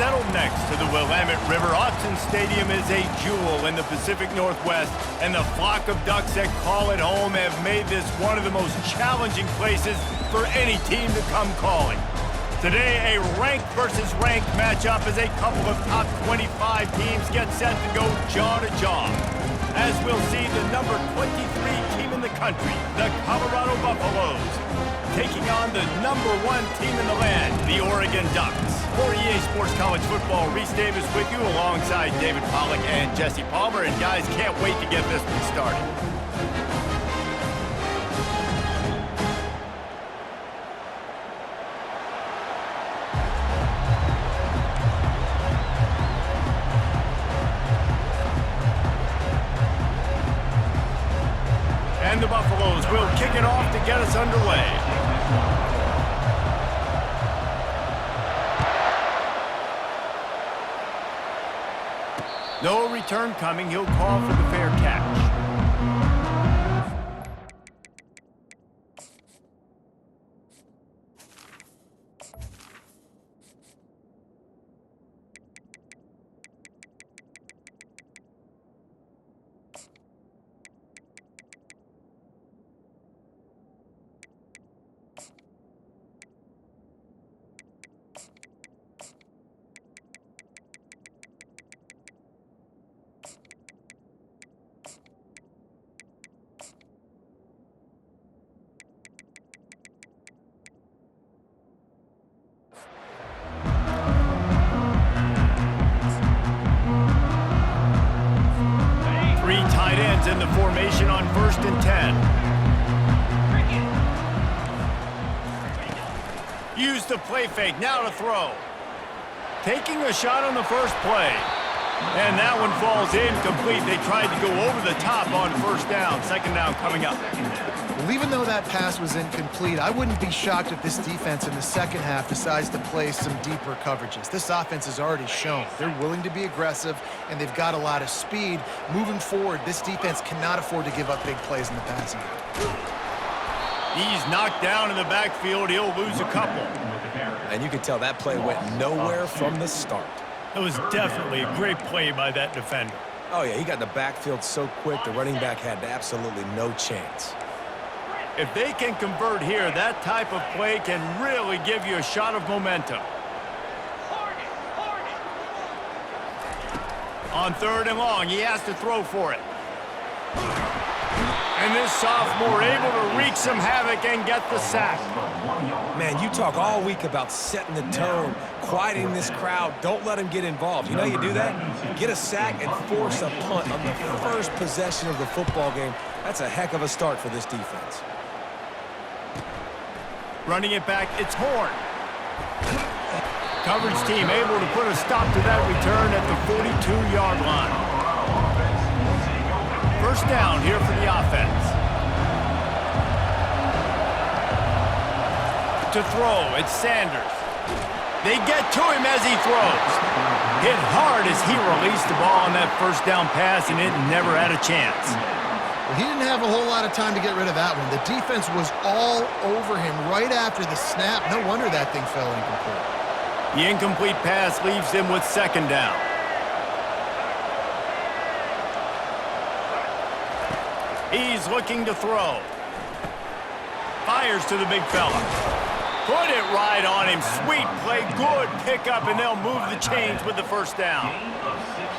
Settled next to the Willamette River, Autzen Stadium is a jewel in the Pacific Northwest, and the flock of Ducks that call it home have made this one of the most challenging places for any team to come calling. Today, a ranked versus ranked matchup as a couple of top 25 teams get set to go jaw to jaw. As we'll see the number 23 team in the country, the Colorado Buffaloes, taking on the number 1 team in the land, the Oregon Ducks. For EA Sports College Football, Reese Davis with you alongside David Pollack and Jesse Palmer. And guys, can't wait to get this one started. And the Buffaloes will kick it off to get us underway. No return coming. He'll call for the fair catch. In the formation on 1st and 10. Use the play fake, now to throw. Taking a shot on the first play. And that one falls incomplete. They tried to go over the top on 1st down. 2nd down coming up. Well, even though that pass was incomplete, I wouldn't be shocked if this defense in the second half decides to play some deeper coverages. This offense has already shown they're willing to be aggressive, and they've got a lot of speed. Moving forward, this defense cannot afford to give up big plays in the passing game. He's knocked down in the backfield. He'll lose a couple. And you can tell that play went nowhere from the start. It was definitely a great play by that defender. Oh, yeah, he got in the backfield so quick, the running back had absolutely no chance. If they can convert here, that type of play can really give you a shot of momentum. On 3rd and long, he has to throw for it. And this sophomore able to wreak some havoc and get the sack. Man, you talk all week about setting the tone, quieting this crowd. Don't let them get involved. You know how you do that? Get a sack and force a punt on the first possession of the football game. That's a heck of a start for this defense. Running it back, it's Horn. Coverage team able to put a stop to that return at the 42-yard line. 1st down here for the offense. To throw, it's Sanders. They get to him as he throws. Hit hard as he released the ball on that 1st down pass, and it never had a chance. Well, he didn't have a whole lot of time to get rid of that one. The defense was all over him right after the snap. No wonder that thing fell incomplete. The incomplete pass leaves him with 2nd down. He's looking to throw. Fires to the big fella. Put it right on him. Sweet play, good pickup, and they'll move the chains with the 1st down.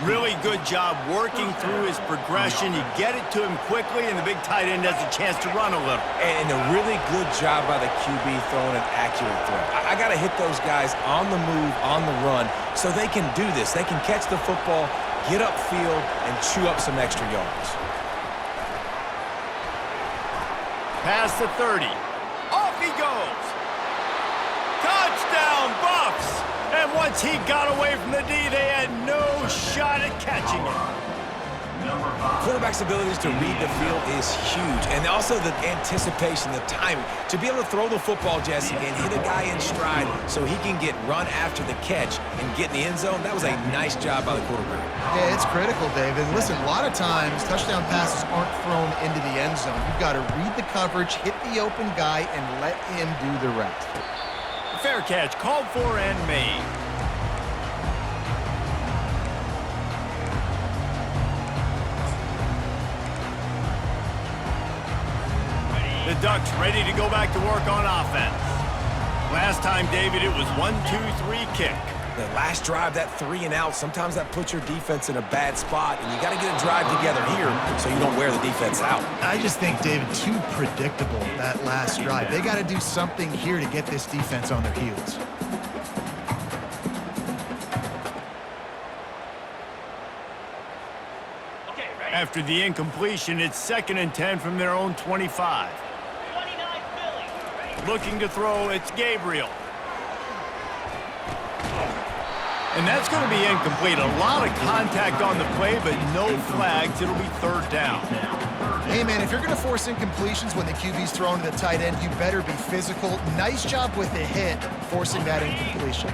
Really good job working through his progression. You get it to him quickly, and the big tight end has a chance to run a little. And a really good job by the QB throwing an accurate throw. I got to hit those guys on the move, on the run, so they can do this. They can catch the football, get upfield, and chew up some extra yards. Past the 30. Off he goes. Touchdown, Buffs! And once he got away from the D, they had no shot at catching him. Quarterback's abilities to read the field is huge, and also the anticipation, the timing. To be able to throw the football, Jesse, and hit a guy in stride so he can get run after the catch and get in the end zone, that was a nice job by the quarterback. Yeah, it's critical, David. Listen, a lot of times touchdown passes aren't thrown into the end zone. You've got to read the coverage, hit the open guy, and let him do the rest. Fair catch called for and made. Ducks ready to go back to work on offense. Last time, David, it was 1-2-3 kick. The last drive, that 3 and out, sometimes that puts your defense in a bad spot, and you got to get a drive together here so you don't wear the defense out. I just think, David, too predictable, that last drive. They got to do something here to get this defense on their heels. After the incompletion, it's 2nd and 10 from their own 25. Looking to throw, it's Gabriel. And that's going to be incomplete. A lot of contact on the play, but no flags. It'll be 3rd down. Hey, man, if you're going to force incompletions when the QB's throwing to the tight end, you better be physical. Nice job with the hit, forcing that incompletion.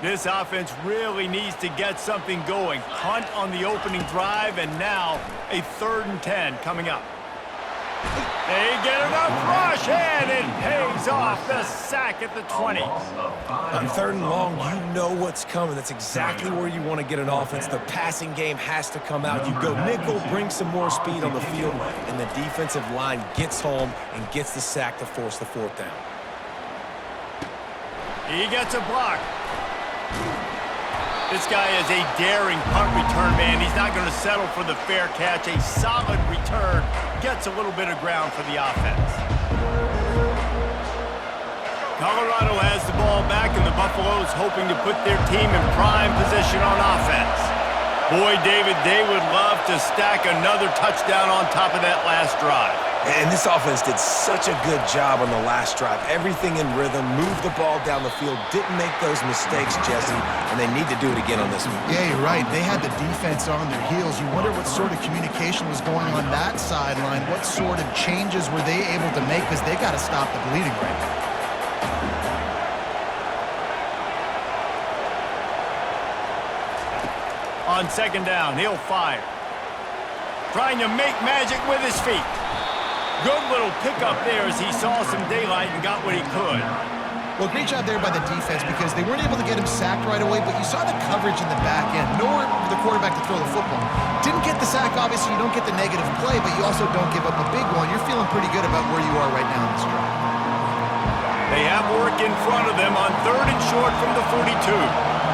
This offense really needs to get something going. Hunt on the opening drive, and now a 3rd and 10 coming up. They get enough rush, and it pays off. The sack at the 20. On 3rd and long, you know what's coming. That's exactly where you want to get an offense. The passing game has to come out. You go nickel, bring some more speed on the field, and the defensive line gets home and gets the sack to force the 4th down. He gets a block. This guy is a daring punt return man. He's not going to settle for the fair catch. A solid return. Gets a little bit of ground for the offense. Colorado has the ball back, and the Buffaloes hoping to put their team in prime position on offense. Boy, David, they would love to stack another touchdown on top of that last drive. And this offense did such a good job on the last drive. Everything in rhythm, moved the ball down the field, didn't make those mistakes, Jesse, and they need to do it again on this one. Yeah, you're right. They had the defense on their heels. You wonder what sort of communication was going on that sideline. What sort of changes were they able to make, because they got to stop the bleeding right now. On 2nd down, he'll fire. Trying to make magic with his feet. Good little pickup there as he saw some daylight and got what he could. Well, great job there by the defense, because they weren't able to get him sacked right away, but you saw the coverage in the back end. Nowhere for the quarterback to throw the football. Didn't get the sack, obviously. You don't get the negative play, but you also don't give up a big one. You're feeling pretty good about where you are right now in this drive. They have work in front of them on 3rd and short from the 42.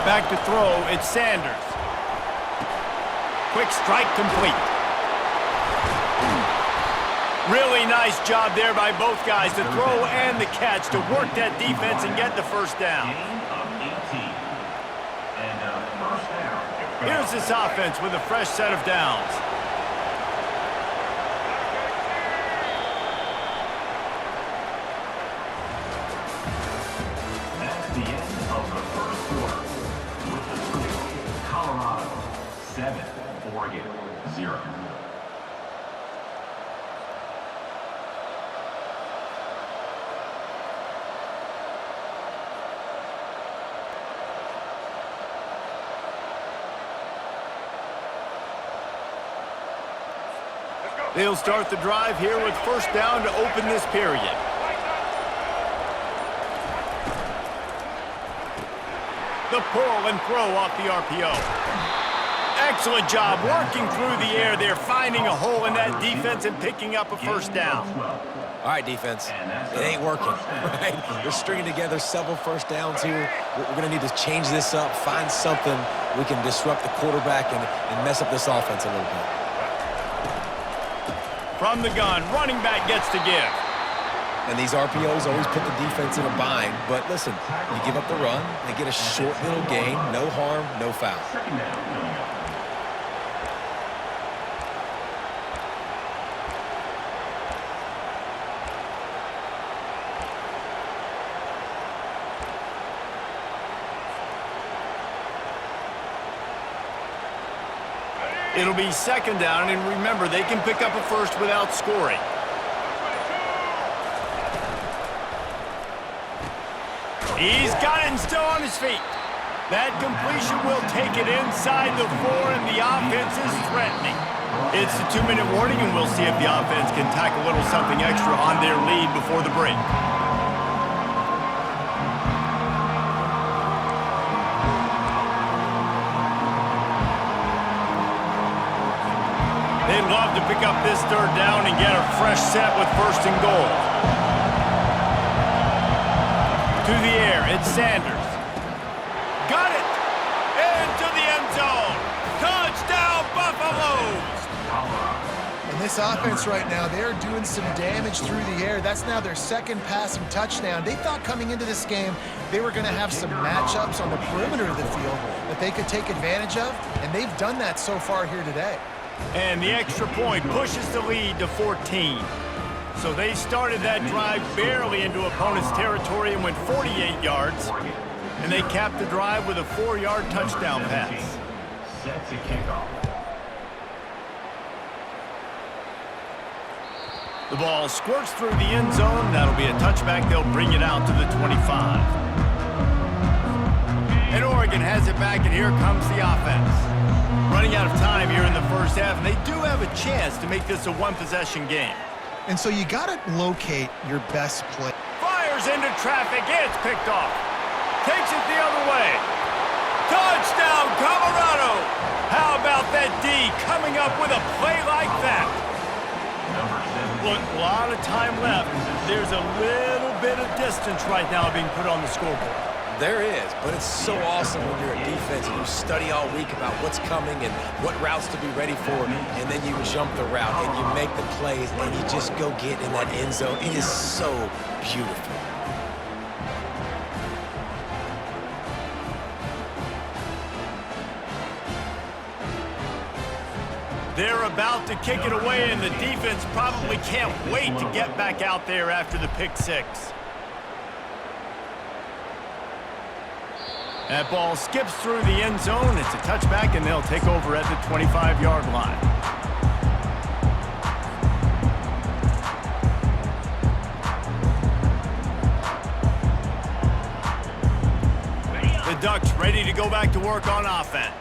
Back to throw, it's Sanders. Quick strike complete. Really nice job there by both guys, the throw and the catch, to work that defense and get the 1st down. Here's this offense with a fresh set of downs. That's the end of the 1st quarter. With the score, Colorado 7, Oregon 0. They'll start the drive here with 1st down to open this period. The pull and throw off the RPO. Excellent job working through the air there, finding a hole in that defense and picking up a 1st down. All right, defense, it ain't working, right? We're stringing together several 1st downs here. We're going to need to change this up, find something we can disrupt the quarterback and mess up this offense a little bit. From the gun, running back gets to give. And these RPOs always put the defense in a bind. But listen, you give up the run, they get a short little gain, no harm, no foul. It'll be 2nd down, and remember, they can pick up a 1st without scoring. He's got it and still on his feet. That completion will take it inside the 4, and the offense is threatening. It's a 2-minute warning, and we'll see if the offense can tack a little something extra on their lead before the break. They love to pick up this third down and get a fresh set with 1st and goal. To the air, it's Sanders. Got it! Into the end zone! Touchdown, Buffaloes! And this offense right now, they're doing some damage through the air. That's now their 2nd passing touchdown. They thought coming into this game they were going to have some matchups on the perimeter of the field that they could take advantage of, and they've done that so far here today. And the extra point pushes the lead to 14. So they started that drive barely into opponent's territory and went 48 yards. And they capped the drive with a 4-yard touchdown pass. Set to kickoff. The ball squirts through the end zone. That'll be a touchback. They'll bring it out to the 25. And Oregon has it back, and here comes the offense. Running out of time here in the first half, and they do have a chance to make this a one-possession game. And so you got to locate your best play. Fires into traffic. It's picked off. Takes it the other way. Touchdown, Colorado! How about that D coming up with a play like that? Look, a lot of time left. There's a little bit of distance right now being put on the scoreboard. There is, but it's so awesome when you're a defense and you study all week about what's coming and what routes to be ready for, and then you jump the route and you make the plays and you just go get in that end zone. It is so beautiful. They're about to kick it away, and the defense probably can't wait to get back out there after the pick six. That ball skips through the end zone. It's a touchback, and they'll take over at the 25-yard line. The Ducks ready to go back to work on offense.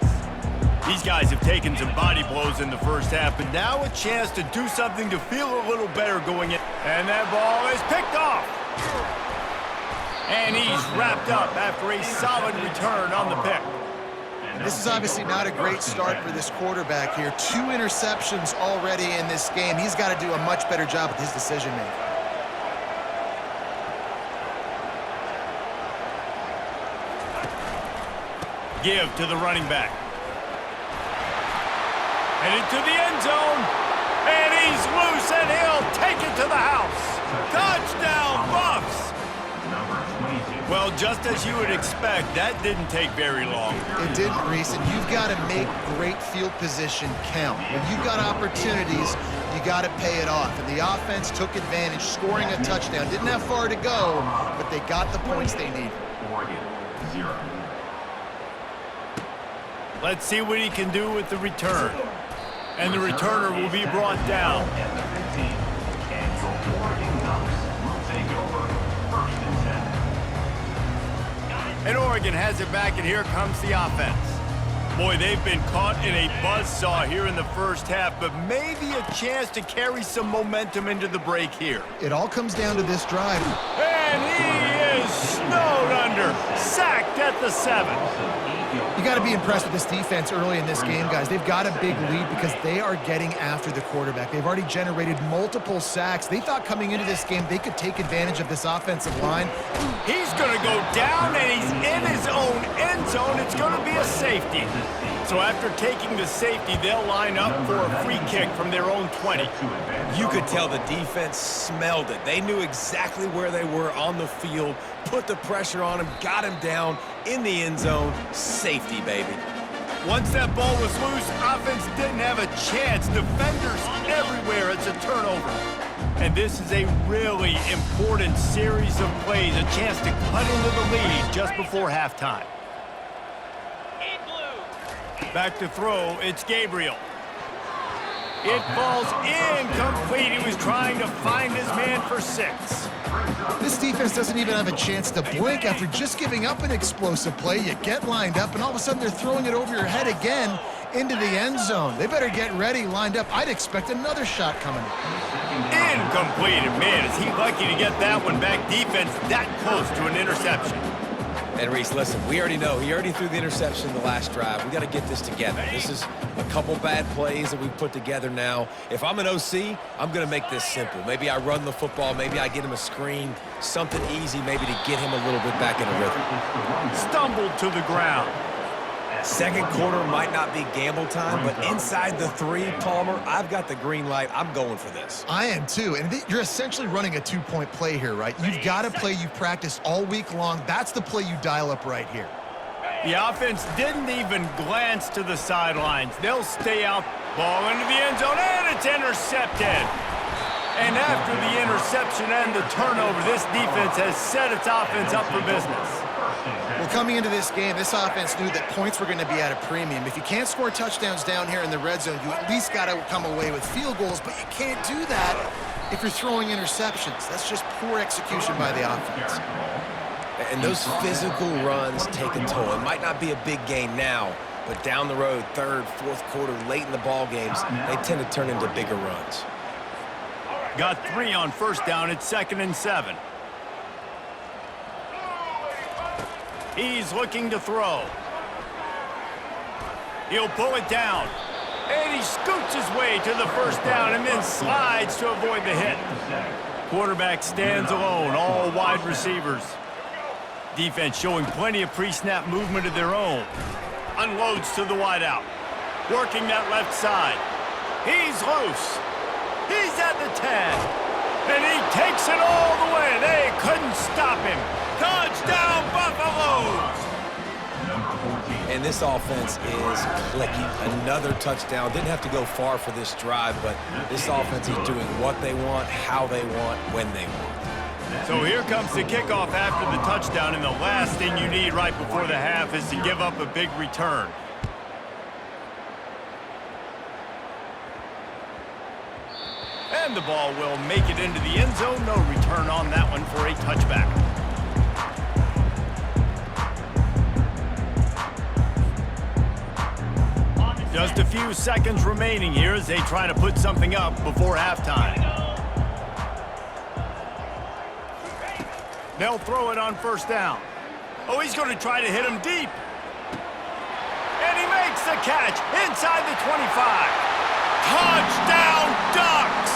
These guys have taken some body blows in the first half, but now a chance to do something to feel a little better going in. And that ball is picked off. And he's wrapped up after a solid return on the pick. This is obviously not a great start for this quarterback here. 2 interceptions already in this game. He's got to do a much better job with his decision-making. Give to the running back. And into the end zone. And he's loose, and he'll take it to the house. Touchdown, Buffs! Well, just as you would expect, that didn't take very long. It didn't, Reese, and you've got to make great field position count. When you've got opportunities, you got to pay it off. And the offense took advantage, scoring a touchdown. Didn't have far to go, but they got the points they needed. Oregon, 0. Let's see what he can do with the return. And the returner will be brought down. At the 15, and your Oregon Ducks will take over 1st and 10. And Oregon has it back, and here comes the offense. Boy, they've been caught in a buzzsaw here in the first half, but maybe a chance to carry some momentum into the break here. It all comes down to this drive. And he is snowed under, sacked at the 7. You got to be impressed with this defense early in this game, guys. They've got a big lead because they are getting after the quarterback. They've already generated multiple sacks. They thought coming into this game they could take advantage of this offensive line. He's going to go down, and he's in his own end zone. It's going to be a safety. So after taking the safety, they'll line up for a free kick from their own 20. You could tell the defense smelled it. They knew exactly where they were on the field, put the pressure on him, got him down in the end zone. Safety, baby. Once that ball was loose, offense didn't have a chance. Defenders everywhere. It's a turnover. And this is a really important series of plays, a chance to cut into the lead just before halftime. Back to throw, it's Gabriel. It falls incomplete. He was trying to find his man for 6. This defense doesn't even have a chance to blink after just giving up an explosive play. You get lined up, and all of a sudden they're throwing it over your head again into the end zone. They better get ready, lined up. I'd expect another shot coming. Incomplete. Man, is he lucky to get that one back. Defense that close to an interception. And Reese, listen, we already know. He already threw the interception in the last drive. We got to get this together. This is a couple bad plays that we've put together now. If I'm an OC, I'm going to make this simple. Maybe I run the football. Maybe I get him a screen, something easy maybe to get him a little bit back in a rhythm. Stumbled to the ground. Second quarter might not be gamble time, but inside the 3, Palmer, I've got the green light. I'm going for this. I am too, and you're essentially running a 2-point play here, right? You've got a play you've practiced all week long. That's the play you dial up right here. The offense didn't even glance to the sidelines. They'll stay out, ball into the end zone, and it's intercepted. And after the interception and the turnover, this defense has set its offense up for business. Well, coming into this game, this offense knew that points were going to be at a premium. If you can't score touchdowns down here in the red zone, you at least got to come away with field goals, but you can't do that if you're throwing interceptions. That's just poor execution by the offense. And those physical runs take a toll. It might not be a big game now, but down the road, third, fourth quarter, late in the ball games, they tend to turn into bigger runs. Got 3 on first down. It's 2nd and 7. He's looking to throw. He'll pull it down. And he scoots his way to the first down and then slides to avoid the hit. Quarterback stands alone, all wide receivers. Defense showing plenty of pre-snap movement of their own. Unloads to the wideout. Working that left side. He's loose. He's at the 10. And he takes it all the way. They couldn't stop him. Touchdown, Buffaloes! And this offense is clicking. Another touchdown. Didn't have to go far for this drive, but this offense is doing what they want, how they want, when they want. So here comes the kickoff after the touchdown, and the last thing you need right before the half is to give up a big return. And the ball will make it into the end zone. No return on that one for a touchback. Just a few seconds remaining here as they try to put something up before halftime. They'll throw it on first down. Oh, he's going to try to hit him deep. And he makes the catch inside the 25. Touchdown, Ducks!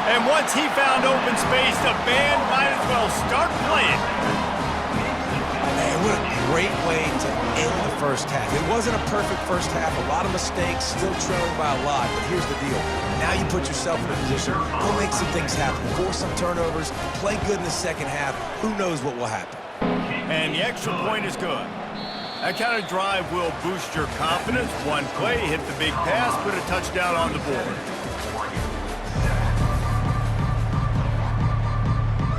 And once he found open space, the band might as well start playing. Man, what a great way to end the first half. It wasn't a perfect first half. A lot of mistakes, still trailing by a lot. But here's the deal. Now you put yourself in a position, go make some things happen. Force some turnovers, play good in the second half. Who knows what will happen? And the extra point is good. That kind of drive will boost your confidence. One play, hit the big pass, put a touchdown on the board.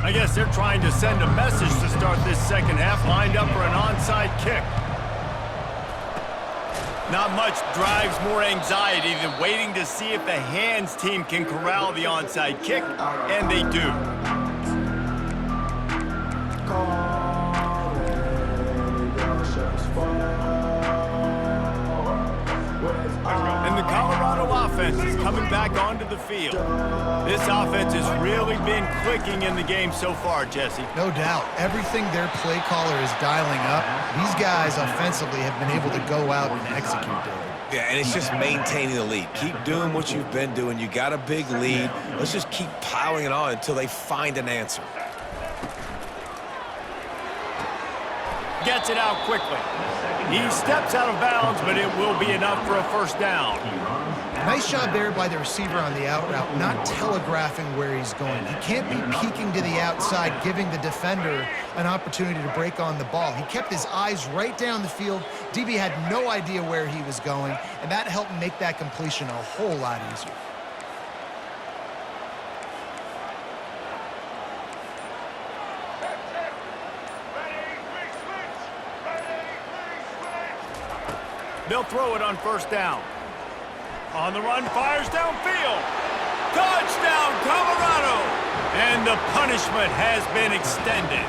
I guess they're trying to send a message to start this second half, lined up for an onside kick. Not much drives more anxiety than waiting to see if the hands team can corral the onside kick, and they do. And the Colorado offense is coming back onto the field. This offense has really been clicking in the game so far, Jesse. No doubt. Everything their play caller is dialing up, these guys offensively have been able to go out and execute, David. Yeah, and it's just maintaining the lead. Keep doing what you've been doing. You got a big lead. Let's just keep piling it on until they find an answer. Gets it out quickly. He steps out of bounds, but it will be enough for a first down. Nice job there by the receiver on the out route, not telegraphing where he's going. He can't be peeking to the outside, giving the defender an opportunity to break on the ball. He kept his eyes right down the field. DB had no idea where he was going, and that helped make that completion a whole lot easier. They'll throw it on first down. On the run, fires downfield. Touchdown, Colorado! And the punishment has been extended.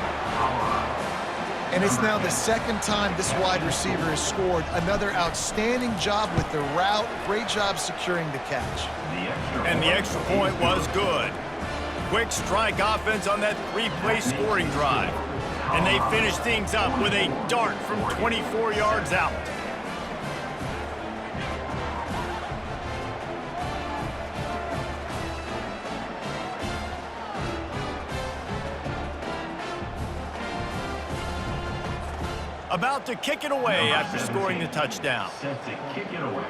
And it's now the second time this wide receiver has scored. Another outstanding job with the route. Great job securing the catch. And the extra point was good. Quick strike offense on that 3-play scoring drive. And they finish things up with a dart from 24 yards out. About to kick it away after scoring the touchdown. Set to kick it away.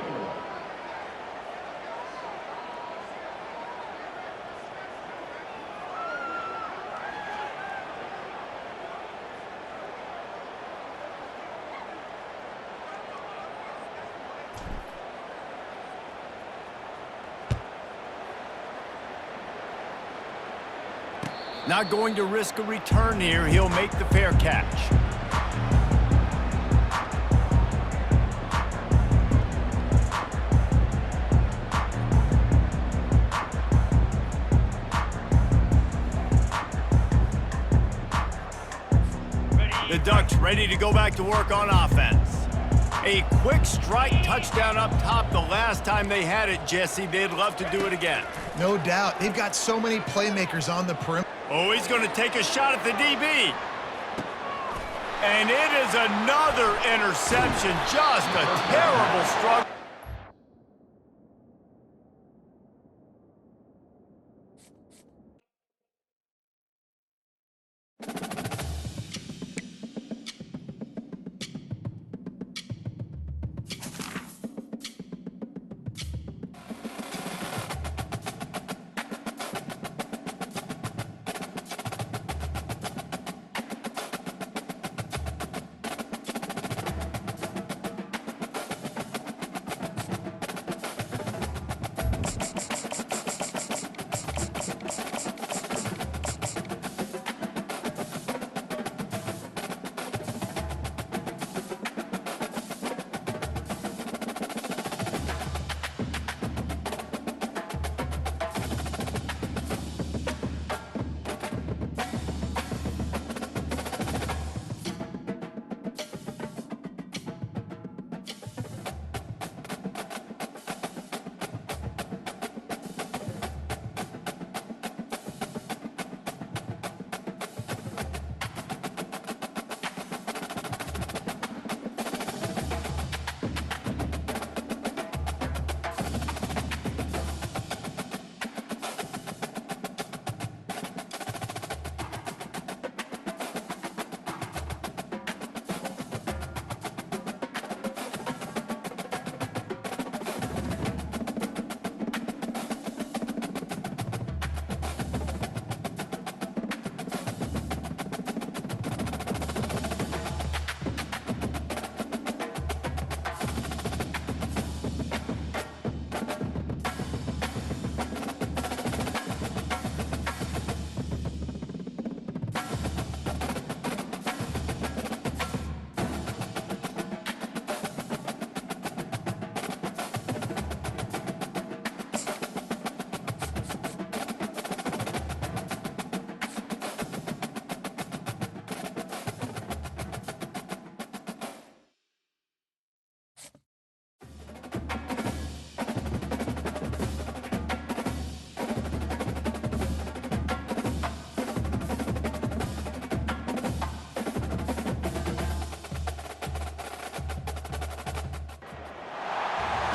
Not going to risk a return here. He'll make the fair catch. The Ducks ready to go back to work on offense. A quick strike touchdown up top the last time they had it, Jesse. They'd love to do it again. No doubt. They've got so many playmakers on the perimeter. Oh, he's going to take a shot at the DB. And it is another interception. Just a terrible struggle.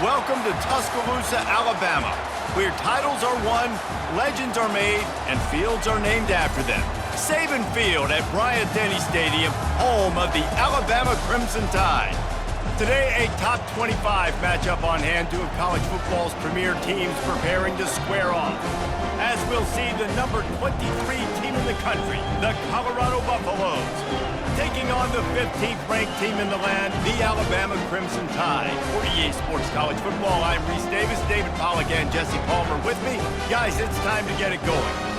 Welcome to Tuscaloosa, Alabama, where titles are won, legends are made, and fields are named after them. Saban Field at Bryant-Denny Stadium, home of the Alabama Crimson Tide. Today, a top 25 matchup on hand, two of college football's premier teams preparing to square off. As we'll see the number 23 team in the country, the Colorado Buffaloes, taking on the 15th ranked team in the land, the Alabama Crimson Tide. For EA Sports College Football, I'm Reese Davis, David Pollack, and Jesse Palmer with me. Guys, it's time to get it going.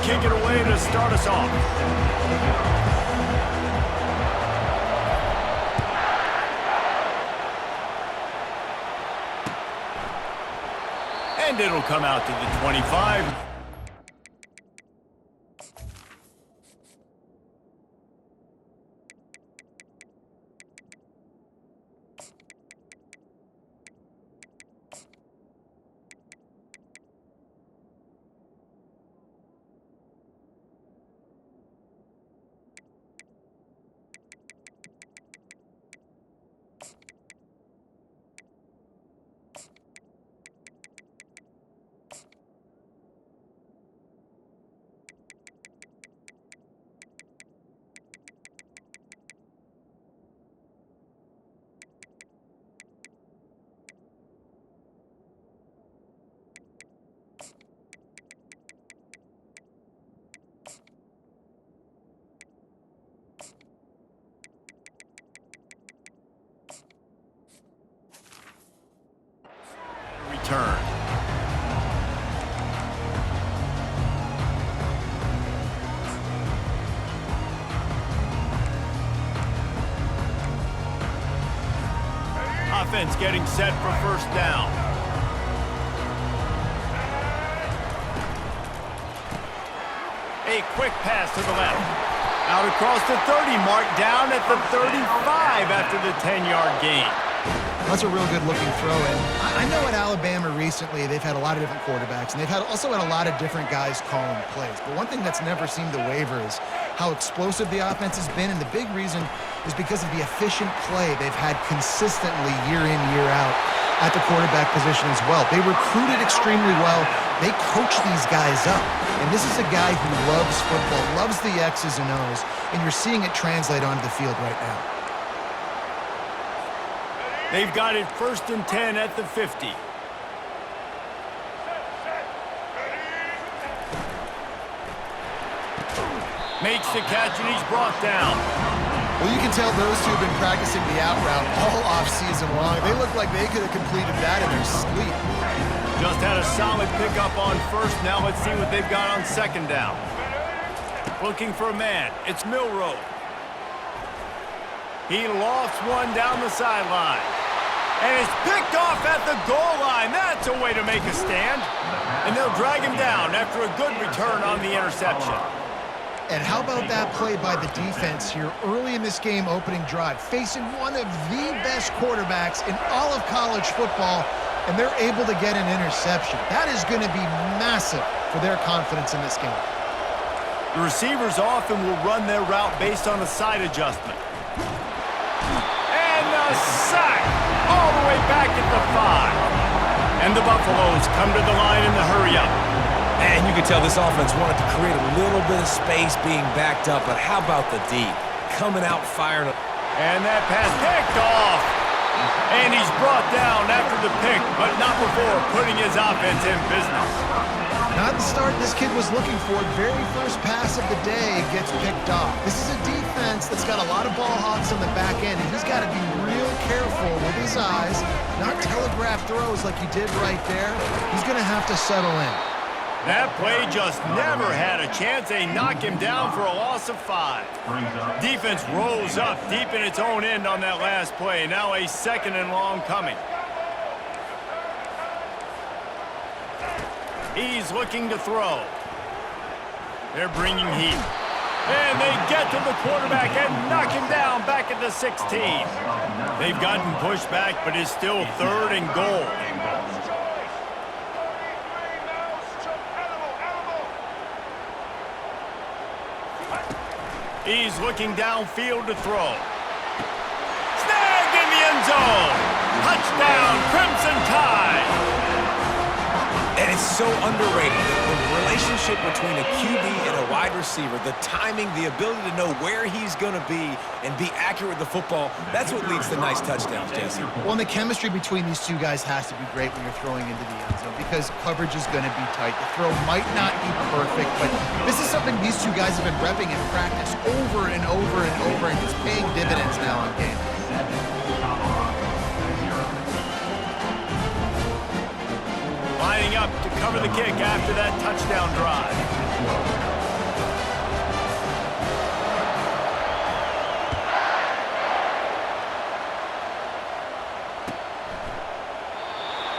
Kick it away to start us off. And it'll come out to the 25. offense getting set for first down. A quick pass to the left. Out across the 30 mark, down at the 35 after the 10-yard gain. That's a real good-looking throw. And I know at Alabama recently they've had a lot of different quarterbacks, and they've also had a lot of different guys calling plays. But one thing that's never seemed to waver is how explosive the offense has been, and the big reason is because of the efficient play they've had consistently year in, year out at the quarterback position as well. They recruited extremely well. They coach these guys up. And this is a guy who loves football, loves the X's and O's, and you're seeing it translate onto the field right now. They've got it 1st and 10 at the 50. Makes the catch, and he's brought down. Well, you can tell those two have been practicing the out route all off-season long. They look like they could have completed that in their sleep. Just had a solid pickup on first. Now let's see what they've got on second down. Looking for a man. It's Milroe. He lofts one down the sideline. And it's picked off at the goal line. That's a way to make a stand. And they'll drag him down after a good return on the interception. And how about that play by the defense here early in this game opening drive, facing one of the best quarterbacks in all of college football, and they're able to get an interception. That is going to be massive for their confidence in this game. The receivers often will run their route based on a side adjustment. And a sack all the way back at the 5. And the Buffaloes come to the line in the hurry-up. And you can tell this offense wanted to create a little bit of space being backed up, but how about the D? Coming out firing. And that pass picked off. And he's brought down after the pick, but not before putting his offense in business. Not the start this kid was looking for. Very first pass of the day gets picked off. This is a defense that's got a lot of ball hawks on the back end, and he's got to be real careful with his eyes, not telegraph throws like he did right there. He's going to have to settle in. That play just never had a chance. They knock him down for a loss of 5. Defense rolls up deep in its own end on that last play. Now a 2nd and long coming. He's looking to throw. They're bringing heat. And they get to the quarterback and knock him down back at the 16. They've gotten pushed back, but it's still 3rd and goal. He's looking downfield to throw. Snagged in the end zone. Touchdown, Crimson Tide. And it's so underrated. The relationship between a QB and a wide receiver, the timing, the ability to know where he's going to be and be accurate with the football, that's what leads to nice touchdowns, Jesse. Well, and the chemistry between these two guys has to be great when you're throwing into the end zone because coverage is going to be tight. The throw might not be perfect, but this is something these two guys have been repping in practice over and over and over, and it's paying dividends now in game. Lining up to cover the kick after that touchdown drive.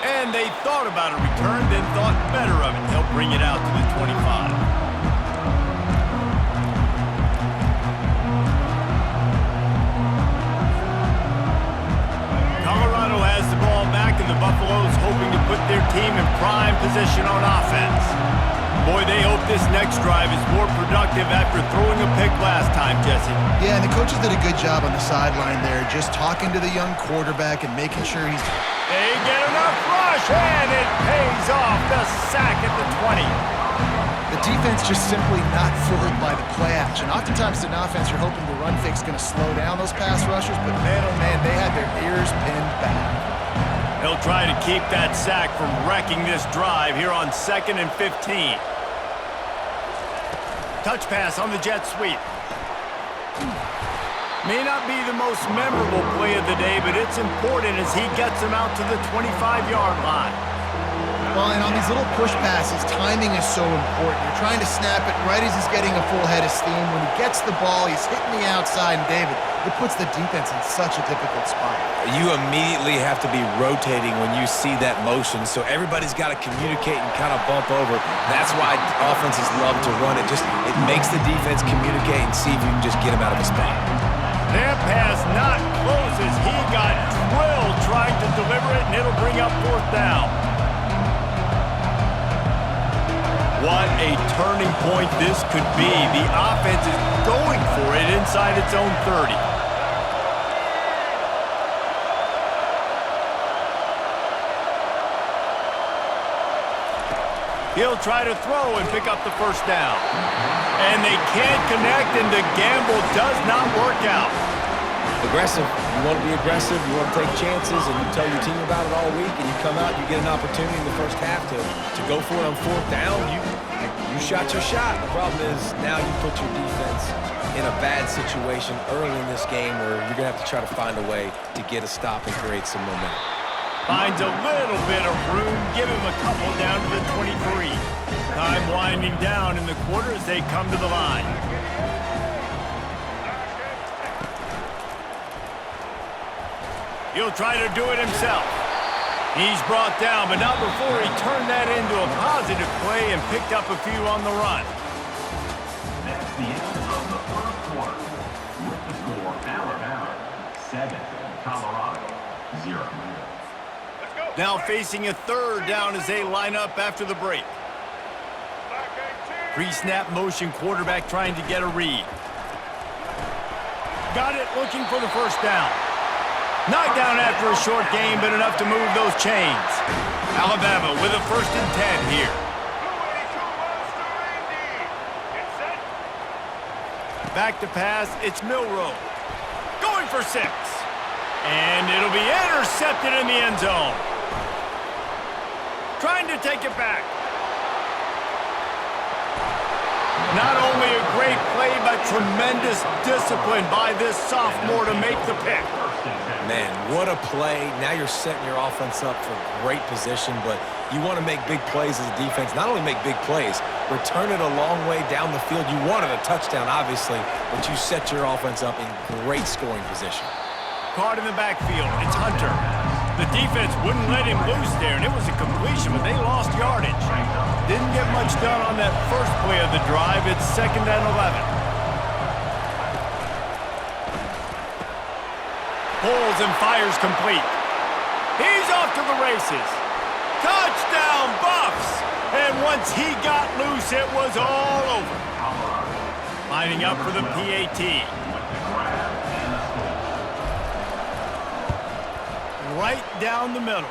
And they thought about a return, then thought better of it. They'll bring it out to the 25. Colorado has the ball back, and the Buffaloes hoping to put their team in prime position on offense. Boy, they hope this next drive is more productive after throwing a pick last time, Jesse. Yeah, and the coaches did a good job on the sideline there, just talking to the young quarterback and making sure he's... They get enough rush, and it pays off. The sack at the 20. The defense just simply not fooled by the play action. Oftentimes in offense, you're hoping the run fake's going to slow down those pass rushers, but man, oh man, they had their ears pinned back. They'll try to keep that sack from wrecking this drive here on 2nd and 15. Touch pass on the jet sweep. May not be the most memorable play of the day, but it's important as he gets him out to the 25-yard line. Well, and on these little push passes, timing is so important. You're trying to snap it right as he's getting a full head of steam. When he gets the ball, he's hitting the outside, and David, it puts the defense in such a difficult spot. You immediately have to be rotating when you see that motion, so everybody's got to communicate and kind of bump over. That's why offenses love to run it. It makes the defense communicate and see if you can just get him out of a spot. That pass not close as he got drilled trying to deliver it, and it'll bring up 4th down. What a turning point this could be. The offense is going for it inside its own 30. He'll try to throw and pick up the 1st down. And they can't connect, and the gamble does not work out. Aggressive. You want to be aggressive. You want to take chances, and you tell your team about it all week, and you come out, you get an opportunity in the first half to go for it on 4th down. You shot your shot. The problem is now you put your defense in a bad situation early in this game where you're going to have to try to find a way to get a stop and create some momentum. Finds a little bit of room. Give him a couple down to the 23. Time winding down in the quarter as they come to the line. He'll try to do it himself. He's brought down, but not before he turned that into a positive play and picked up a few on the run. That's the end of the first quarter. With the score, Alabama 7, Colorado 0. Now facing a 3rd down as they line up after the break. Pre-snap motion quarterback trying to get a read. Got it, looking for the 1st down. Knocked down after a short game, but enough to move those chains. Alabama with a 1st and 10 here. Back to pass, it's Milroe. Going for 6. And it'll be intercepted in the end zone. Trying to take it back. Not only a great play, but tremendous discipline by this sophomore to make the pick. Man, what a play. Now you're setting your offense up for great position, but you want to make big plays as a defense. Not only make big plays, return it a long way down the field. You wanted a touchdown, obviously, but you set your offense up in great scoring position. Caught in the backfield. It's Hunter. The defense wouldn't let him loose there, and it was a completion, but they lost yardage. Didn't get much done on that first play of the drive. It's 2nd and 11. Pulls and fires complete. He's off to the races. Touchdown, Buffs! And once he got loose, it was all over. Lining up for the PAT. Right down the middle.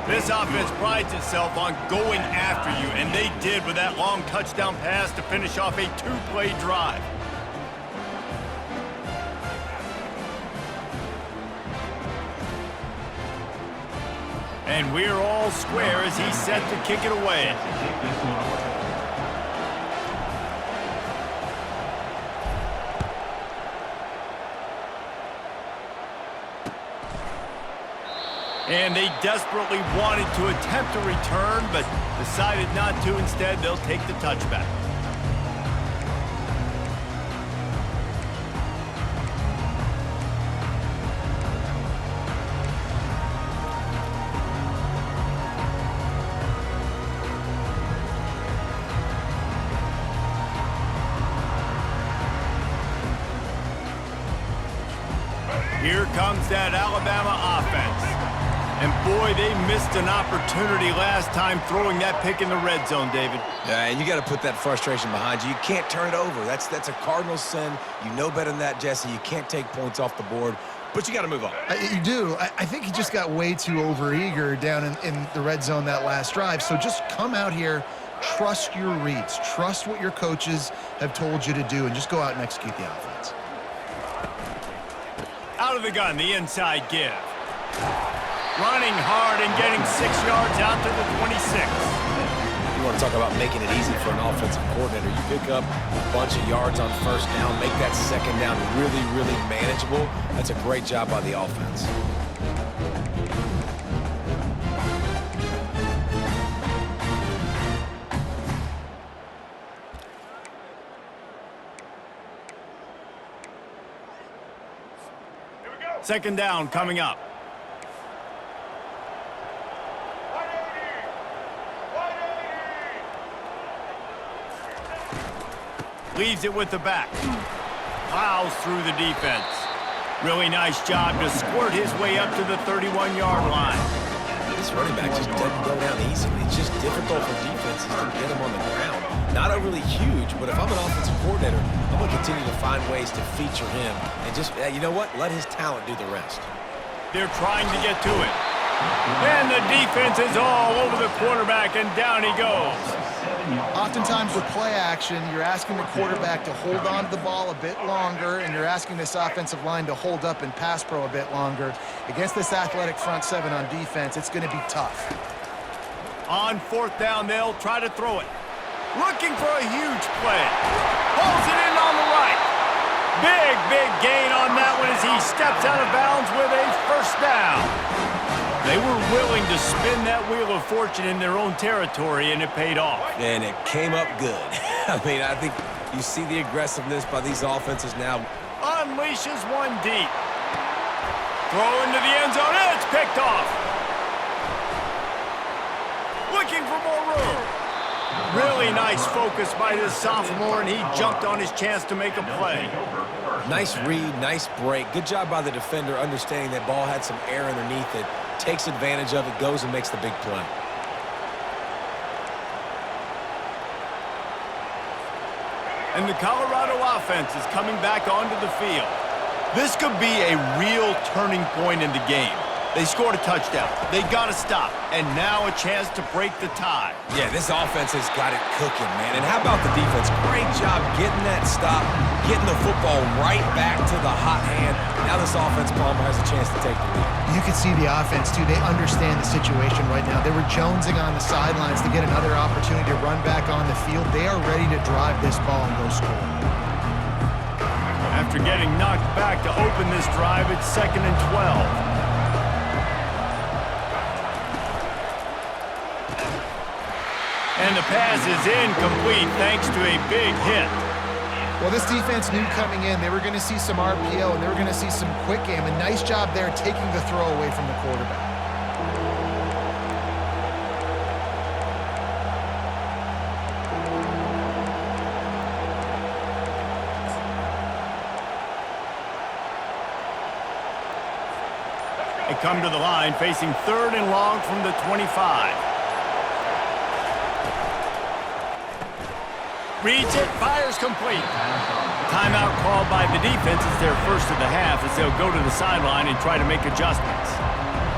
This offense prides itself on going after you, and they did with that long touchdown pass to finish off a 2-play drive. And we're all square as he's set to kick it away. And they desperately wanted to attempt a return, but decided not to. Instead, they'll take the touchback. Here comes that Alabama offense. And boy, they missed an opportunity last time throwing that pick in the red zone, David. Yeah, and you got to put that frustration behind you. You can't turn it over. That's a cardinal sin. You know better than that, Jesse. You can't take points off the board, but you got to move on. You do. I think he just got way too overeager down in the red zone that last drive. So just come out here, trust your reads, trust what your coaches have told you to do, and just go out and execute the offense. Out of the gun, the inside give. Running hard and getting 6 yards out to the 26. You want to talk about making it easy for an offensive coordinator. You pick up a bunch of yards on 1st down, make that 2nd down really, really manageable. That's a great job by the offense. Second down coming up. Leaves it with the back. Plows through the defense. Really nice job to squirt his way up to the 31-yard line. This running back just doesn't go down easily. It's just difficult for defenses to get him on the ground. Not overly huge, but if I'm an offensive coordinator, I'm going to continue to find ways to feature him. And just, you know what? Let his talent do the rest. They're trying to get to it. And the defense is all over the quarterback, and down he goes. Oftentimes with play action, you're asking the quarterback to hold on to the ball a bit longer, and you're asking this offensive line to hold up and pass pro a bit longer. Against this athletic front seven on defense, it's going to be tough. On fourth down, they'll try to throw it. Looking for a huge play. Pulls it in on the right. Big gain on that one as he steps out of bounds with a first down. They were willing to spin that wheel of fortune in their own territory, and it paid off. And it came up good. I mean, I think you see the aggressiveness by these offenses now. Unleashes one deep. Throw into the end zone, and it's picked off. Looking for more room. Really nice focus by this sophomore, and he jumped on his chance to make a play. Nice read, nice break. Good job by the defender understanding that ball had some air underneath it. Takes advantage of it, goes and makes the big play. And the Colorado offense is coming back onto the field. This could be a real turning point in the game. They scored a touchdown. They got to stop. And now a chance to break the tie. Yeah, this offense has got it cooking, man. And how about the defense? Great job getting that stop, getting the football right back to the hot hand. Now this offense, Palmer, has a chance to take the lead. You can see the offense, too. They understand the situation right now. They were jonesing on the sidelines to get another opportunity to run back on the field. They are ready to drive this ball and go score. After getting knocked back to open this drive, it's 2nd and 12. And the pass is incomplete thanks to a big hit. Well, this defense knew coming in they were going to see some RPO and they were going to see some quick game. A nice job there taking the throw away from the quarterback. They come to the line facing 3rd and long from the 25. Reads it, fires complete. Timeout called by the defense. It's their first of the half as they'll go to the sideline and try to make adjustments.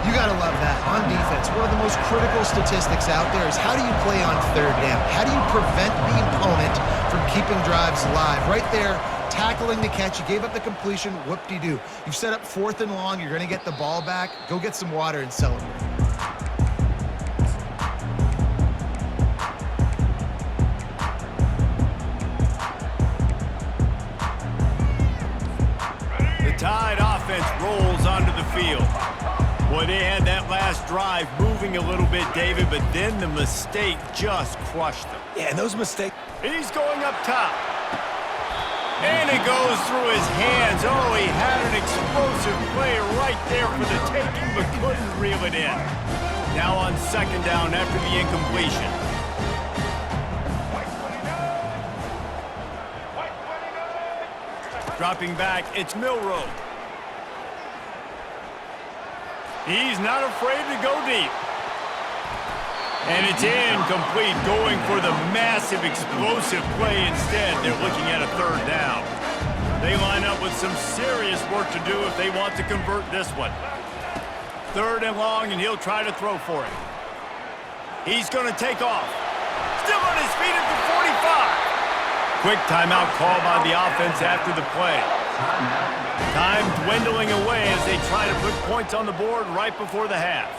You got to love that. On defense, one of the most critical statistics out there is how do you play on 3rd down? How do you prevent the opponent from keeping drives alive? Right there, tackling the catch. You gave up the completion, whoop-de-doo. You've set up 4th and long. You're going to get the ball back. Go get some water and celebrate. Tide offense rolls onto the field. Boy, they had that last drive moving a little bit, David, but then the mistake just crushed them. Yeah, and those mistakes. He's going up top. And it goes through his hands. Oh, he had an explosive play right there for the taking, but couldn't reel it in. Now on 2nd down after the incompletion. Dropping back, it's Milroe. He's not afraid to go deep. And it's incomplete, going for the massive explosive play instead. They're looking at a 3rd down. They line up with some serious work to do if they want to convert this one. 3rd and long, and he'll try to throw for it. He's going to take off. Still on his feet at the 45. Quick timeout call by the offense after the play. Time dwindling away as they try to put points on the board right before the half.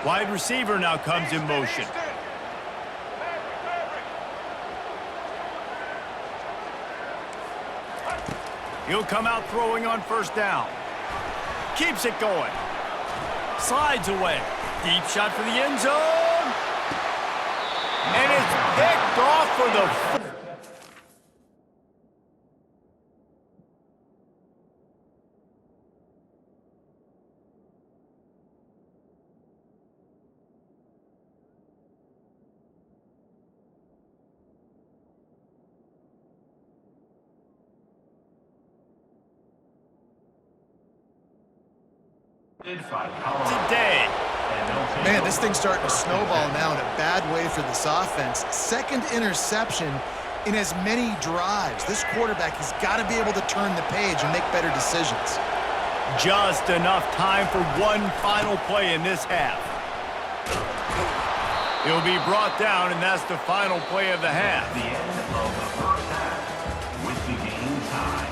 Wide receiver now comes in motion. He'll come out throwing on 1st down. Keeps it going. Slides away. Deep shot for the end zone. And it's picked off for the... today. Man, this thing's starting to snowball now in a bad way for this offense. Second interception in as many drives. This quarterback has got to be able to turn the page and make better decisions. Just enough time for one final play in this half. He'll be brought down, and that's the final play of the half. The end of the first half with the game tied.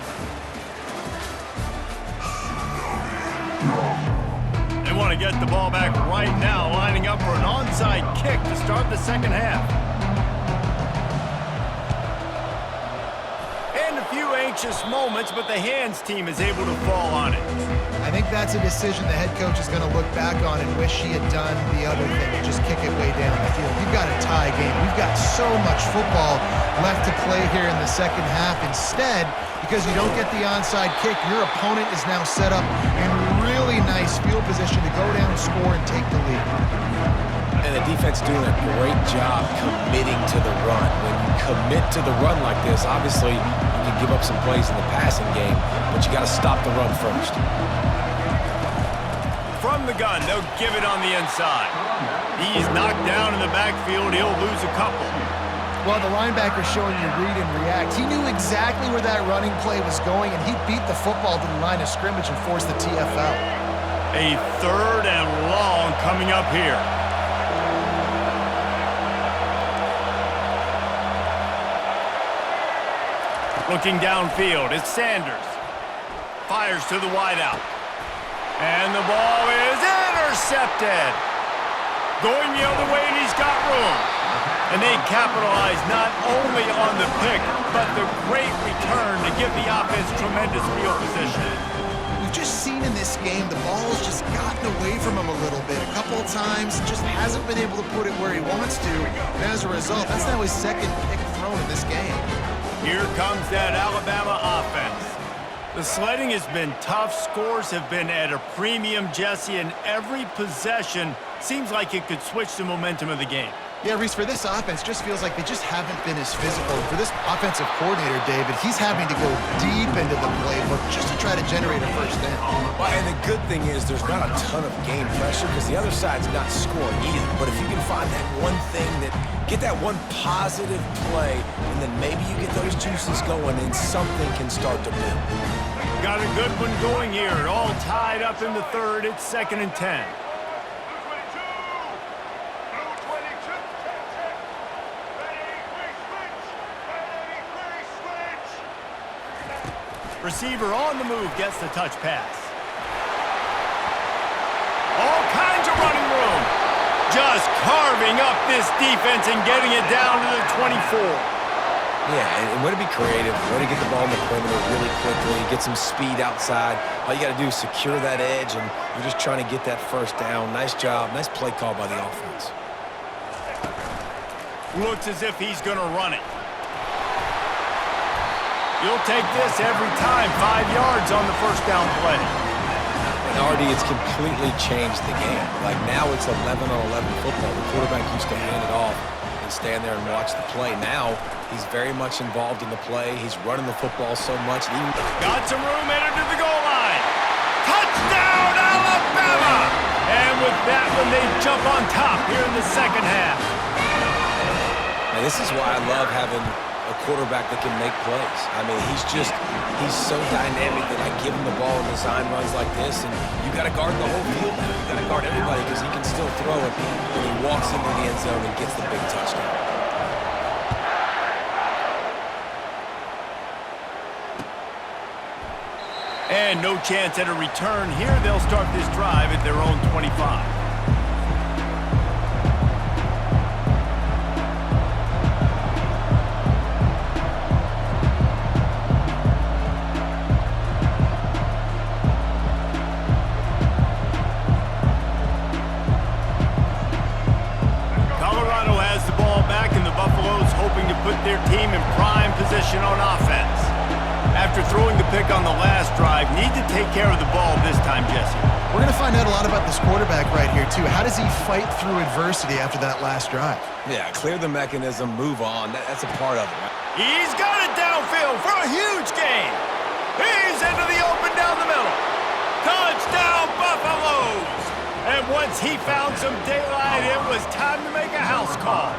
They want to get the ball back right now, lining up for an onside kick to start the second half. And a few anxious moments, but the hands team is able to fall on it. I think that's a decision the head coach is going to look back on and wish he had done the other thing and just kick it way down the field. We've got a tie game. We've got so much football left to play here in the second half. Instead, because you don't get the onside kick, your opponent is now set up in really nice field position to go down, score, and take the lead. And the defense doing a great job committing to the run. When you commit to the run like this, obviously you can give up some plays in the passing game, but you got to stop the run first. From the gun, they'll give it on the inside. He's knocked down in the backfield. He'll lose a couple. Well, the linebacker's showing you read and react. He knew exactly where that running play was going, and he beat the football to the line of scrimmage and forced the TFL. A third and long coming up here. Looking downfield, it's Sanders. Fires to the wideout. And the ball is intercepted. Going the other way, and he's got room. And they capitalize not only on the pick, but the great return to give the offense tremendous field position. We've just seen in this game the ball's just gotten away from him a little bit. A couple of times, just hasn't been able to put it where he wants to. And as a result, that's now his second pick thrown in this game. Here comes that Alabama offense. The sledding has been tough. Scores have been at a premium, Jesse, and every possession seems like it could switch the momentum of the game. Yeah, Reese, for this offense, just feels like they just haven't been as physical. For this offensive coordinator, David, he's having to go deep into the playbook just to try to generate a first down. Well, and the good thing is there's not a ton of game pressure because the other side's not scoring either. But if you can find that one thing get that one positive play, and then maybe you get those juices going and something can start to build. Got a good one going here. All tied up in the third. It's 2nd and 10. Receiver on the move gets the touch pass. All kinds of running room. Just carving up this defense and getting it down to the 24. Yeah, and way to be creative, way to get the ball in the perimeter really quickly, get some speed outside. All you got to do is secure that edge, and you're just trying to get that first down. Nice job. Nice play call by the offense. Looks as if he's going to run it. You'll take this every time. 5 yards on the first down play. And Artie, it's completely changed the game. Like now it's 11-on-11 football. The quarterback used to hand it off and stand there and watch the play. Now he's very much involved in the play. He's running the football so much. Got some room, entered to the goal line. Touchdown, Alabama! And with that one, they jump on top here in the second half. And this is why I love having a quarterback that can make plays. I mean, he's so dynamic that I give him the ball in design runs like this, and you got to guard the whole field now. You got to guard everybody because he can still throw it when he walks into the end zone and gets the big touchdown. And no chance at a return here. They'll start this drive at their own 25. Colorado has the ball back, and the Buffaloes hoping to put their team in prime position on offense. After throwing the pick on the last drive, need to take care of the ball this time, Jesse. We're going to find out a lot about this quarterback right here, too. How does he fight through adversity after that last drive? Yeah, clear the mechanism, move on. That's a part of it. He's got it downfield for a huge gain. He's into the open down the middle. Touchdown, Buffaloes! And once he found some daylight, it was time to make a house call.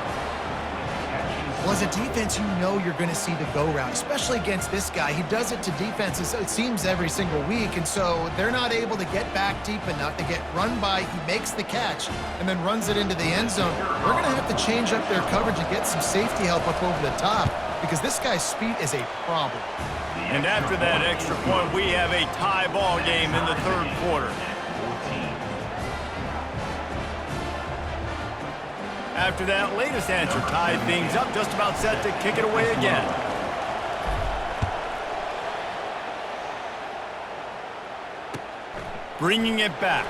Well, as a defense, you know you're going to see the go route, especially against this guy. He does it to defenses, it seems, every single week, and so they're not able to get back deep enough to get run by. He makes the catch and then runs it into the end zone. They're going to have to change up their coverage and get some safety help up over the top because this guy's speed is a problem. And after that extra point, we have a tie ball game in the third quarter. After that latest answer tied things up, just about set to kick it away again. Bringing it back.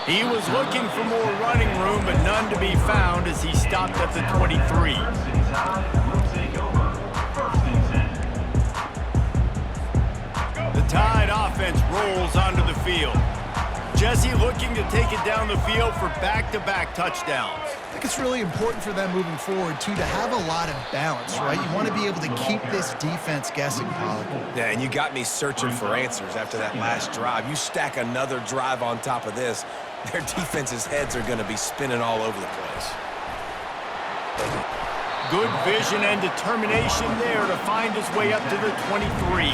He was looking for more running room, but none to be found as he stopped at the 23. The Tide offense rolls onto the field. Jesse looking to take it down the field for back-to-back touchdowns. I think it's really important for them moving forward, too, to have a lot of balance, right? You want to be able to keep this defense guessing, Pollard. Yeah, and you got me searching for answers after that last drive. You stack another drive on top of this, their defense's heads are going to be spinning all over the place. Good vision and determination there to find his way up to the 23.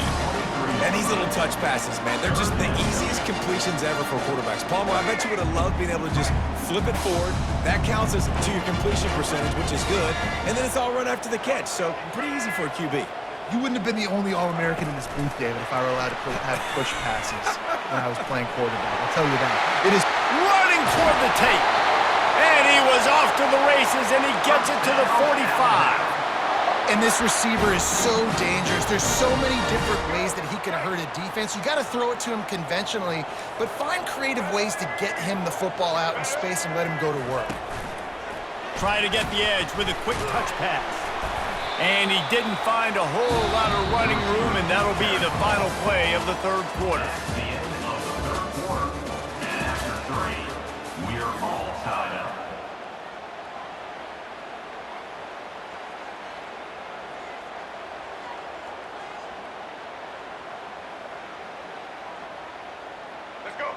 And these little touch passes, man, they're just the easiest completions ever for quarterbacks. Palmer, I bet you would have loved being able to just flip it forward. That counts as to your completion percentage, which is good. And then it's all run after the catch, so pretty easy for a QB. You wouldn't have been the only All-American in this booth, David, if I were allowed to have push passes when I was playing quarterback. I'll tell you that. It is running toward the tape. And he was off to the races, and he gets it to the 45. And this receiver is so dangerous. There's so many different ways that he can hurt a defense. You got to throw it to him conventionally, but find creative ways to get him the football out in space and let him go to work. Try to get the edge with a quick touch pass. And he didn't find a whole lot of running room, and that'll be the final play of the third quarter. The end of the third quarter. And after 3, we're all tied up.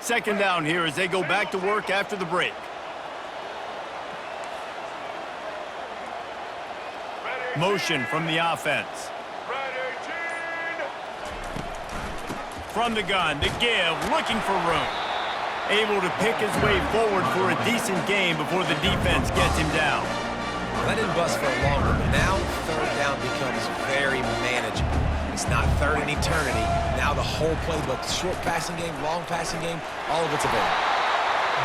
Second down here as they go back to work after the break. Motion from the offense. From the gun, the give, looking for room. Able to pick his way forward for a decent gain before the defense gets him down. Well, that didn't bust for longer, but now third down becomes very manageable. It's not third in eternity. Now the whole playbook, short passing game, long passing game, all of it's available.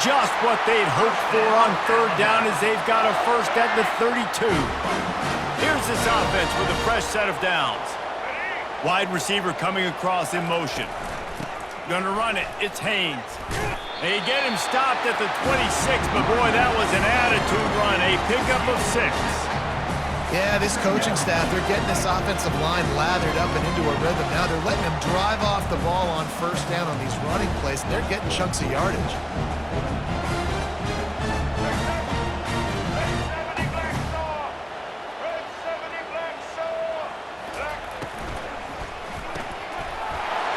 Just what they'd hoped for on third down as they've got a first at the 32. Here's this offense with a fresh set of downs. Wide receiver coming across in motion. Gonna run it. It's Haynes. They get him stopped at the 26, but boy, that was an attitude run. A pickup of 6. Yeah, this coaching staff, they're getting this offensive line lathered up and into a rhythm. Now they're letting them drive off the ball on first down on these running plays, and they're getting chunks of yardage.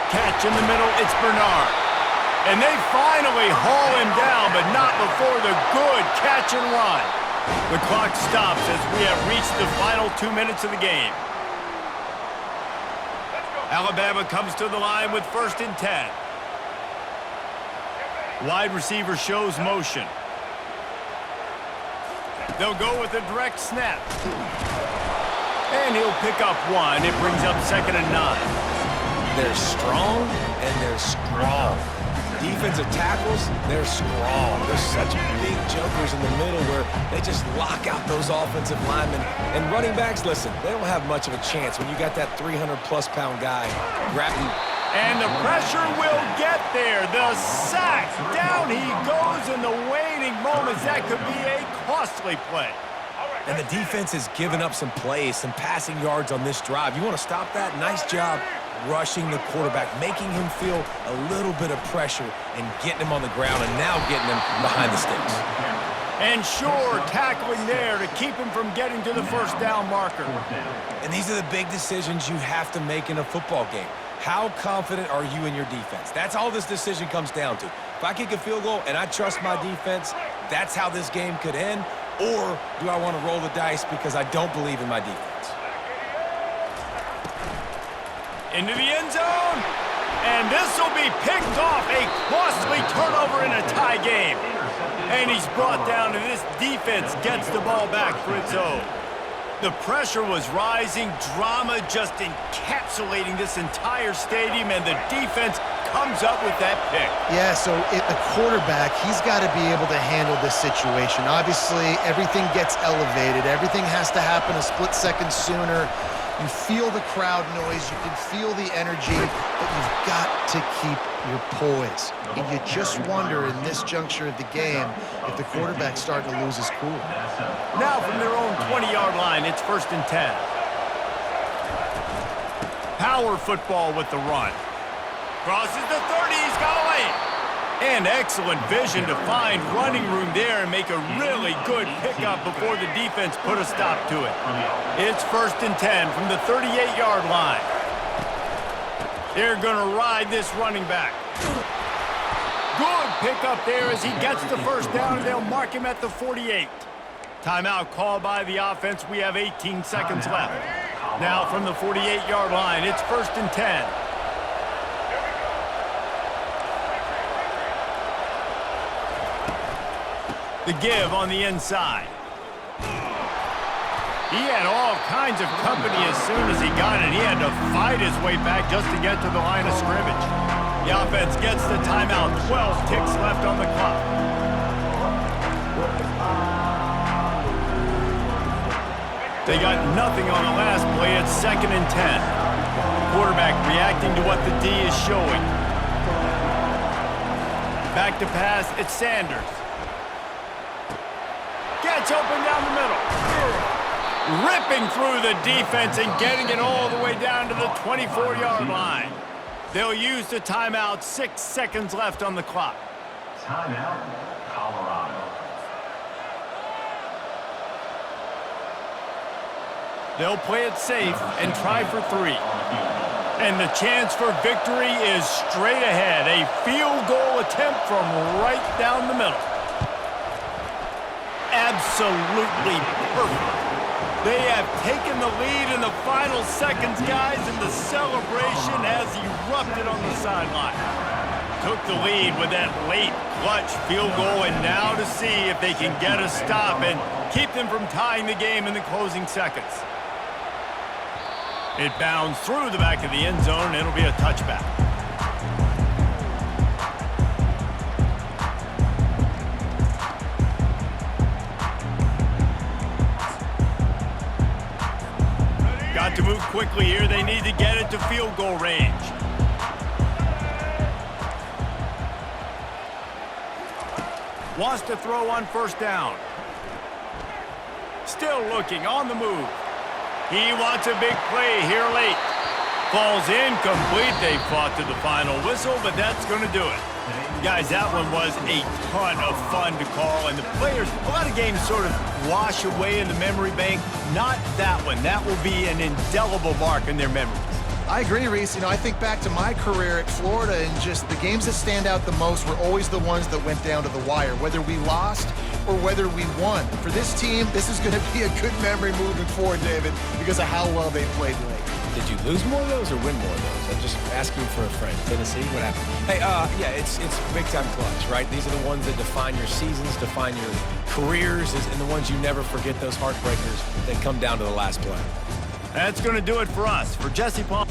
Catch in the middle, it's Bernard. And they finally haul him down, but not before the good catch and run. The clock stops as we have reached the final 2 minutes of the game. Alabama comes to the line with 1st and 10. Wide receiver shows motion. They'll go with a direct snap. And he'll pick up 1. It brings up 2nd and 9. They're strong, and they're strong. Defensive tackles, they're strong. They're such big jokers in the middle where they just lock out those offensive linemen. And running backs, listen, they don't have much of a chance when you got that 300-plus-pound guy grabbing. And the pressure will get there. The sack. Down he goes in the waning moments. That could be a costly play. And the defense has given up some plays, some passing yards on this drive. You want to stop that? Nice job rushing the quarterback, making him feel a little bit of pressure and getting him on the ground and now getting him behind the sticks. And sure, tackling there to keep him from getting to the first down marker. And these are the big decisions you have to make in a football game. How confident are you in your defense? That's all this decision comes down to. If I kick a field goal and I trust my defense, that's how this game could end. Or do I want to roll the dice because I don't believe in my defense? Into the end zone. And this will be picked off. A costly turnover in a tie game. And he's brought down, and this defense gets the ball back for its own. The pressure was rising, drama just encapsulating this entire stadium, and the defense comes up with that pick. Yeah, so the quarterback, he's got to be able to handle this situation. Obviously, everything gets elevated. Everything has to happen a split second sooner. You feel the crowd noise. You can feel the energy, but you've got to keep your poise. And you just wonder in this juncture of the game if the quarterback's starting to lose his cool. Now from their own 20-yard line, it's 1st and 10. Power football with the run. Crosses the 30, he's got a lane. And excellent vision to find running room there and make a really good pickup before the defense put a stop to it. It's 1st and 10 from the 38-yard line. They're going to ride this running back. Good pickup there as he gets the first down, and they'll mark him at the 48. Timeout called by the offense. We have 18 seconds left. Now from the 48-yard line, it's 1st and 10. The give on the inside. He had all kinds of company as soon as he got it. He had to fight his way back just to get to the line of scrimmage. The offense gets the timeout. 12 ticks left on the clock. They got nothing on the last play. It's 2nd and 10. Quarterback reacting to what the D is showing. Back to pass. It's Sanders. Gets open down the middle. Ripping through the defense and getting it all the way down to the 24-yard line. They'll use the timeout. 6 seconds left on the clock. Timeout, Colorado. They'll play it safe and try for 3. And the chance for victory is straight ahead. A field goal attempt from right down the middle. Absolutely perfect. They have taken the lead in the final seconds, guys, and the celebration has erupted on the sideline. Took the lead with that late clutch field goal, and now to see if they can get a stop and keep them from tying the game in the closing seconds. It bounds through the back of the end zone, and it'll be a touchback. Got to move quickly here. They need to get it to field goal range. Wants to throw on 1st down. Still looking on the move. He wants a big play here late. Falls incomplete. They fought to the final whistle, but that's going to do it. Guys, that one was a ton of fun to call, and the players, a lot of games sort of wash away in the memory bank. Not that one. That will be an indelible mark in their memories. I agree, Reese. You know, I think back to my career at Florida, and just the games that stand out the most were always the ones that went down to the wire, whether we lost or whether we won. For this team, this is going to be a good memory moving forward, David, because of how well they played late. Did you lose more of those or win more of those? I'm just asking for a friend. Tennessee, what happened? Hey, yeah, it's big-time clutch, right? These are the ones that define your seasons, define your careers, and the ones you never forget, those heartbreakers that come down to the last play. That's going to do it for us. For Jesse Palm.